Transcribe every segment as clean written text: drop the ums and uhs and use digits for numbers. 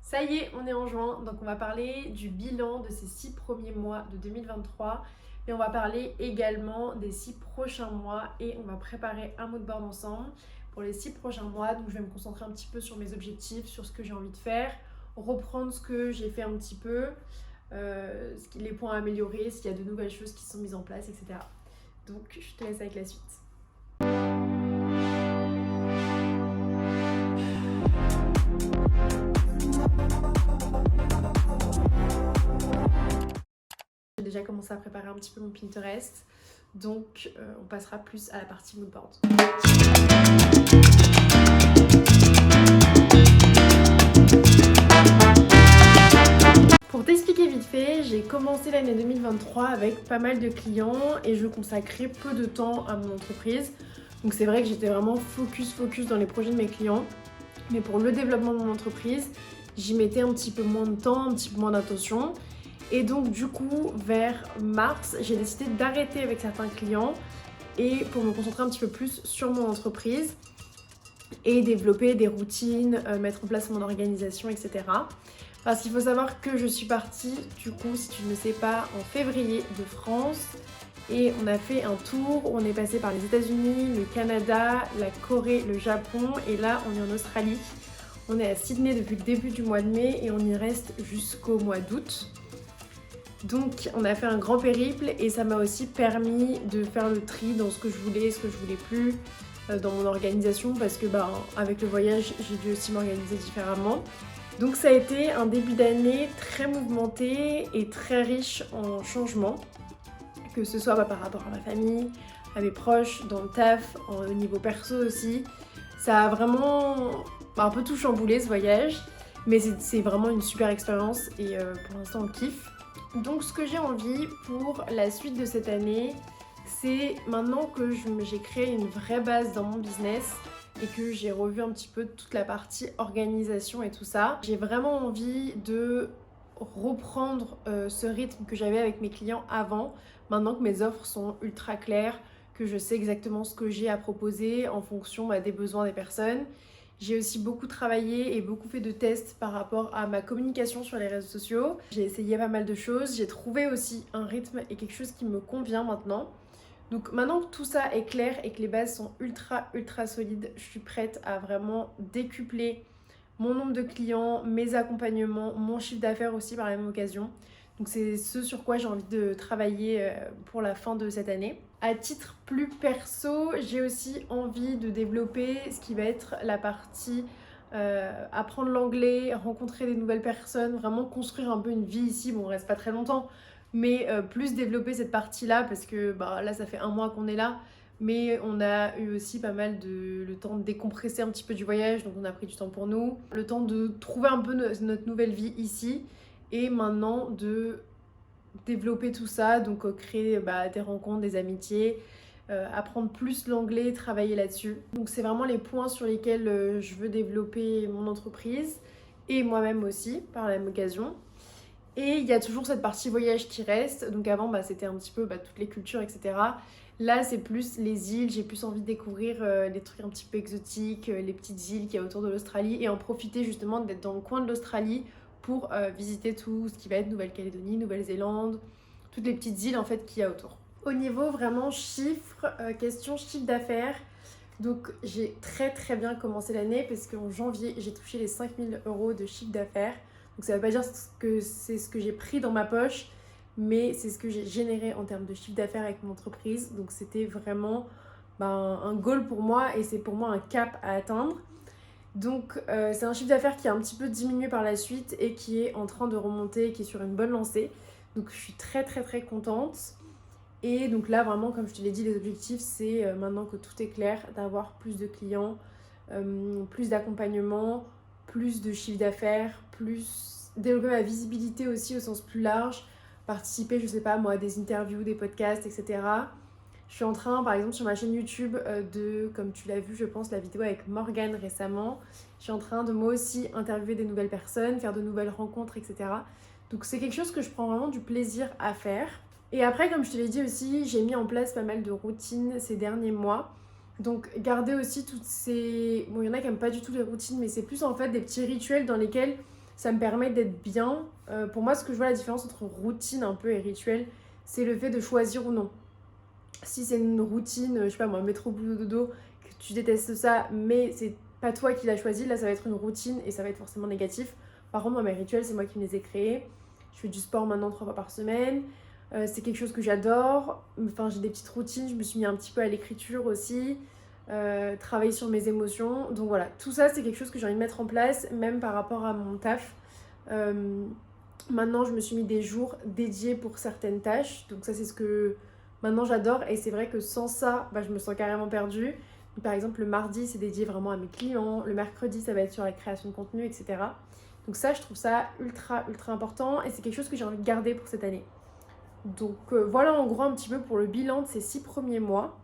Ça y est, on est en juin, donc on va parler du bilan de ces 6 premiers mois de 2023. Mais on va parler également des 6 prochains mois et on va préparer un mood board ensemble pour les 6 prochains mois. Donc je vais me concentrer un petit peu sur mes objectifs, sur ce que j'ai envie de faire, reprendre ce que j'ai fait un petit peu, les points à améliorer, s'il y a de nouvelles choses qui sont mises en place, etc. Donc je te laisse avec la suite. J'ai déjà commencé à préparer un petit peu mon Pinterest, donc on passera plus à la partie mood board. Pour t'expliquer vite fait, j'ai commencé l'année 2023 avec pas mal de clients et je consacrais peu de temps à mon entreprise. Donc c'est vrai que j'étais vraiment focus dans les projets de mes clients. Mais pour le développement de mon entreprise, j'y mettais un petit peu moins de temps, un petit peu moins d'attention. Et donc du coup, vers mars, j'ai décidé d'arrêter avec certains clients et pour me concentrer un petit peu plus sur mon entreprise et développer des routines, mettre en place mon organisation, etc. Parce qu'il faut savoir que je suis partie, du coup, si tu ne le sais pas, en février de France. Et on a fait un tour, on est passé par les États-Unis, le Canada, la Corée, le Japon. Et là, on est en Australie. On est à Sydney depuis le début du mois de mai et on y reste jusqu'au mois d'août. Donc on a fait un grand périple et ça m'a aussi permis de faire le tri dans ce que je voulais, ce que je voulais plus, dans mon organisation parce que avec le voyage j'ai dû aussi m'organiser différemment. Donc ça a été un début d'année très mouvementé et très riche en changements, que ce soit par rapport à ma famille, à mes proches, dans le taf, au niveau perso aussi. Ça a vraiment un peu tout chamboulé ce voyage, mais c'est vraiment une super expérience et pour l'instant on kiffe. Donc ce que j'ai envie pour la suite de cette année, c'est maintenant que j'ai créé une vraie base dans mon business et que j'ai revu un petit peu toute la partie organisation et tout ça, j'ai vraiment envie de reprendre ce rythme que j'avais avec mes clients avant, maintenant que mes offres sont ultra claires, que je sais exactement ce que j'ai à proposer en fonction des besoins des personnes. J'ai aussi beaucoup travaillé et beaucoup fait de tests par rapport à ma communication sur les réseaux sociaux. J'ai essayé pas mal de choses, j'ai trouvé aussi un rythme et quelque chose qui me convient maintenant. Donc maintenant que tout ça est clair et que les bases sont ultra solides, je suis prête à vraiment décupler mon nombre de clients, mes accompagnements, mon chiffre d'affaires aussi par la même occasion. Donc c'est ce sur quoi j'ai envie de travailler pour la fin de cette année. À titre plus perso, j'ai aussi envie de développer ce qui va être la partie apprendre l'anglais, rencontrer des nouvelles personnes, vraiment construire un peu une vie ici. Bon, on reste pas très longtemps, mais plus développer cette partie-là parce que là, ça fait un mois qu'on est là. Mais on a eu aussi pas mal le temps de décompresser un petit peu du voyage, donc on a pris du temps pour nous. Le temps de trouver un peu notre nouvelle vie ici et maintenant de développer tout ça, donc créer des rencontres, des amitiés, apprendre plus l'anglais, travailler là-dessus. Donc c'est vraiment les points sur lesquels je veux développer mon entreprise et moi-même aussi par la même occasion. Et il y a toujours cette partie voyage qui reste. Donc avant, c'était un petit peu toutes les cultures, etc. Là, c'est plus les îles. J'ai plus envie de découvrir les trucs un petit peu exotiques, les petites îles qu'il y a autour de l'Australie et en profiter justement d'être dans le coin de l'Australie pour visiter tout ce qui va être Nouvelle-Calédonie, Nouvelle-Zélande, toutes les petites îles en fait qu'il y a autour. Au niveau vraiment chiffres, question chiffre d'affaires, donc j'ai très bien commencé l'année parce qu'en janvier, j'ai touché les 5 000 € de chiffre d'affaires. Donc ça ne veut pas dire que c'est ce que j'ai pris dans ma poche, mais c'est ce que j'ai généré en termes de chiffre d'affaires avec mon entreprise. Donc c'était vraiment un goal pour moi et c'est pour moi un cap à atteindre. Donc c'est un chiffre d'affaires qui a un petit peu diminué par la suite et qui est en train de remonter, qui est sur une bonne lancée. Donc je suis très contente. Et donc là vraiment comme je te l'ai dit, les objectifs c'est maintenant que tout est clair, d'avoir plus de clients, plus d'accompagnement, plus de chiffre d'affaires, plus développer ma visibilité aussi au sens plus large, participer je sais pas moi à des interviews, des podcasts, etc. Je suis en train, par exemple, sur ma chaîne YouTube, comme tu l'as vu, je pense, la vidéo avec Morgane récemment, je suis en train de moi aussi interviewer des nouvelles personnes, faire de nouvelles rencontres, etc. Donc c'est quelque chose que je prends vraiment du plaisir à faire. Et après, comme je te l'ai dit aussi, j'ai mis en place pas mal de routines ces derniers mois. Donc garder aussi toutes ces... Bon, il y en a qui n'aiment pas du tout les routines, mais c'est plus en fait des petits rituels dans lesquels ça me permet d'être bien. Pour moi, ce que je vois la différence entre routine un peu et rituel, c'est le fait de choisir ou non. Si c'est une routine, je sais pas moi, métro boulot dodo, que tu détestes ça, mais c'est pas toi qui l'as choisi, là ça va être une routine et ça va être forcément négatif. Par contre, moi, mes rituels, c'est moi qui me les ai créés. Je fais du sport maintenant 3 fois par semaine. C'est quelque chose que j'adore. Enfin, j'ai des petites routines. Je me suis mis un petit peu à l'écriture aussi. Travailler sur mes émotions. Donc voilà, tout ça, c'est quelque chose que j'ai envie de mettre en place, même par rapport à mon taf. Maintenant, je me suis mis des jours dédiés pour certaines tâches. Donc ça, c'est ce que maintenant j'adore. Et c'est vrai que sans ça, je me sens carrément perdue. Par exemple, le mardi, c'est dédié vraiment à mes clients. Le mercredi, ça va être sur la création de contenu, etc. Donc ça, je trouve ça ultra, ultra important. Et c'est quelque chose que j'ai envie de garder pour cette année. Donc voilà en gros un petit peu pour le bilan de ces 6 premiers mois.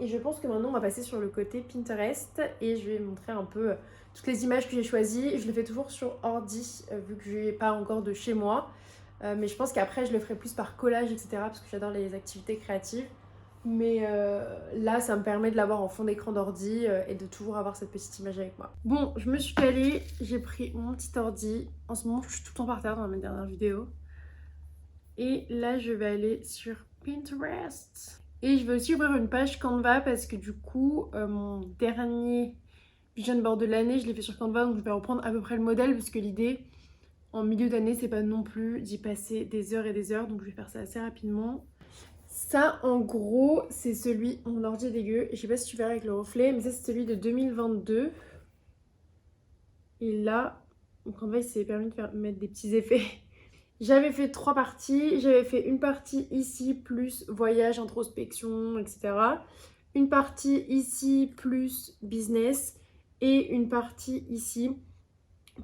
Et je pense que maintenant, on va passer sur le côté Pinterest. Et je vais montrer un peu toutes les images que j'ai choisies. Je le fais toujours sur ordi, vu que je n'ai pas encore de chez moi. Mais je pense qu'après, je le ferai plus par collage, etc. Parce que j'adore les activités créatives. Mais là, ça me permet de l'avoir en fond d'écran d'ordi et de toujours avoir cette petite image avec moi. Bon, je me suis calée, j'ai pris mon petit ordi. En ce moment, je suis tout le temps par terre dans mes dernières vidéos. Et là, je vais aller sur Pinterest. Et je vais aussi ouvrir une page Canva parce que du coup, mon dernier vision board de l'année, je l'ai fait sur Canva. Donc je vais reprendre à peu près le modèle parce que l'idée, en milieu d'année, c'est pas non plus d'y passer des heures et des heures. Donc je vais faire ça assez rapidement. Ça, en gros, c'est celui... Mon ordi est dégueu. Je sais pas si tu verras avec le reflet, mais ça, c'est celui de 2022. Et là, Canva, il s'est permis de mettre des petits effets. J'avais fait 3 parties. J'avais fait une partie ici, plus voyage, introspection, etc. Une partie ici, plus business. Et une partie ici,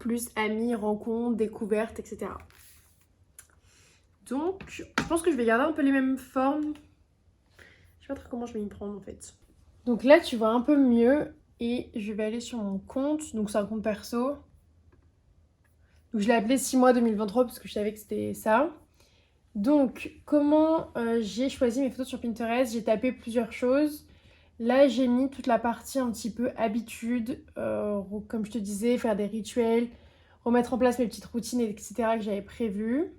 plus amis, rencontres, découvertes, etc. Donc, je pense que je vais garder un peu les mêmes formes. Je sais pas trop comment je vais y prendre en fait. Donc là, tu vois un peu mieux. Et je vais aller sur mon compte. Donc c'est un compte perso. Donc je l'ai appelé 6 mois 2023 parce que je savais que c'était ça. Donc comment j'ai choisi mes photos sur Pinterest? J'ai tapé plusieurs choses. Là, j'ai mis toute la partie un petit peu habitude. Comme je te disais, faire des rituels, remettre en place mes petites routines, etc. que j'avais prévues.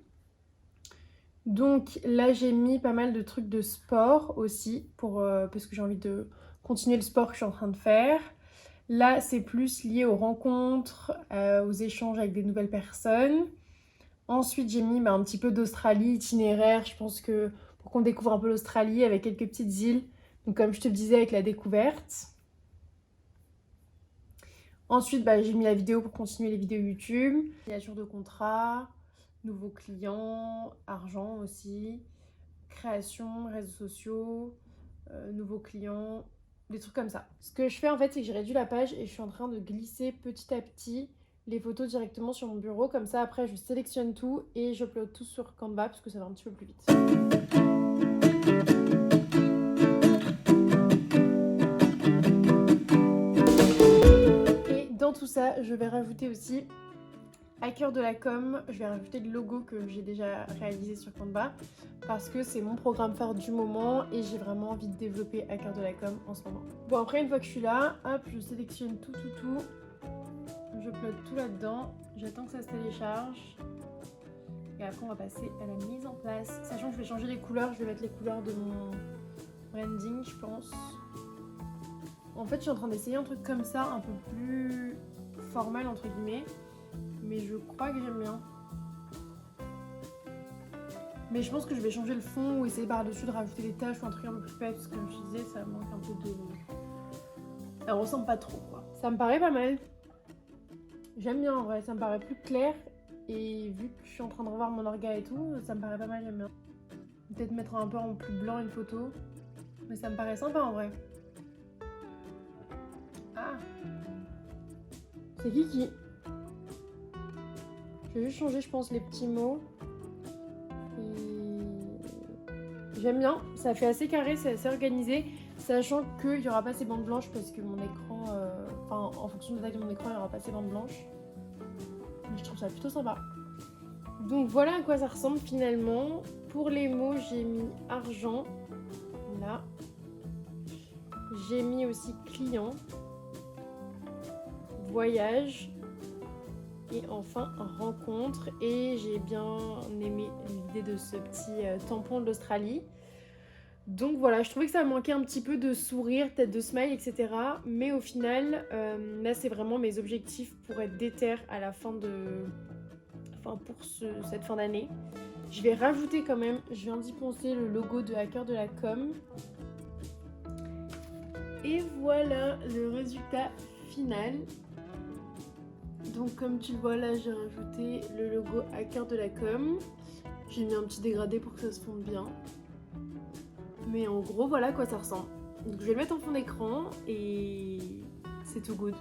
Donc là, j'ai mis pas mal de trucs de sport aussi, parce que j'ai envie de continuer le sport que je suis en train de faire. Là, c'est plus lié aux rencontres, aux échanges avec des nouvelles personnes. Ensuite, j'ai mis un petit peu d'Australie, itinéraire. Je pense que pour qu'on découvre un peu l'Australie avec quelques petites îles. Donc comme je te le disais, avec la découverte. Ensuite, j'ai mis la vidéo pour continuer les vidéos YouTube. Signature de contrat, nouveaux clients, argent aussi, création, réseaux sociaux, nouveaux clients, des trucs comme ça. Ce que je fais en fait, c'est que j'ai réduit la page et je suis en train de glisser petit à petit les photos directement sur mon bureau. Comme ça, après, je sélectionne tout et j'upload tout sur Canva parce que ça va un petit peu plus vite. Et dans tout ça, je vais rajouter aussi Hacker de la com. Je vais rajouter le logo que j'ai déjà réalisé sur Canva parce que c'est mon programme phare du moment et j'ai vraiment envie de développer Hacker de la com en ce moment. Bon, après, une fois que je suis là, hop, je sélectionne tout. J'upload tout là-dedans. J'attends que ça se télécharge. Et après, on va passer à la mise en place. Sachant que je vais changer les couleurs, je vais mettre les couleurs de mon branding, je pense. En fait, je suis en train d'essayer un truc comme ça, un peu plus formel, entre guillemets. Mais je crois que j'aime bien. Mais je pense que je vais changer le fond ou essayer par-dessus de rajouter des taches ou un truc un peu plus épais. Parce que comme je te disais, ça manque un peu de... Ça ressemble pas trop, quoi. Ça me paraît pas mal. J'aime bien en vrai, ça me paraît plus clair. Et vu que je suis en train de revoir mon orga et tout, ça me paraît pas mal, j'aime bien. Peut-être mettre un peu en plus blanc une photo. Mais ça me paraît sympa en vrai. Ah, c'est Kiki. Je vais juste changer, je pense, les petits mots. Et... J'aime bien, ça fait assez carré, c'est assez organisé. Sachant qu'il n'y aura pas ces bandes blanches parce que mon écran... en fonction de la taille de mon écran, il n'y aura pas ces bandes blanches. Mais je trouve ça plutôt sympa. Donc voilà à quoi ça ressemble finalement. Pour les mots, j'ai mis argent. Là. J'ai mis aussi client. Voyage. Et enfin rencontre, et j'ai bien aimé l'idée de ce petit tampon de l'Australie. Donc voilà, je trouvais que ça manquait un petit peu de sourire, peut-être de smile, etc. Mais au final, là c'est vraiment mes objectifs pour être déter à la fin de... Enfin pour cette fin d'année. Je vais rajouter quand même, je viens d'y penser, le logo de Hacker de la Com. Et voilà le résultat final. Donc comme tu le vois là, j'ai rajouté le logo Hacker de la Com. J'ai mis un petit dégradé pour que ça se fonde bien. Mais en gros, voilà à quoi ça ressemble. Donc je vais le mettre en fond d'écran et c'est tout good.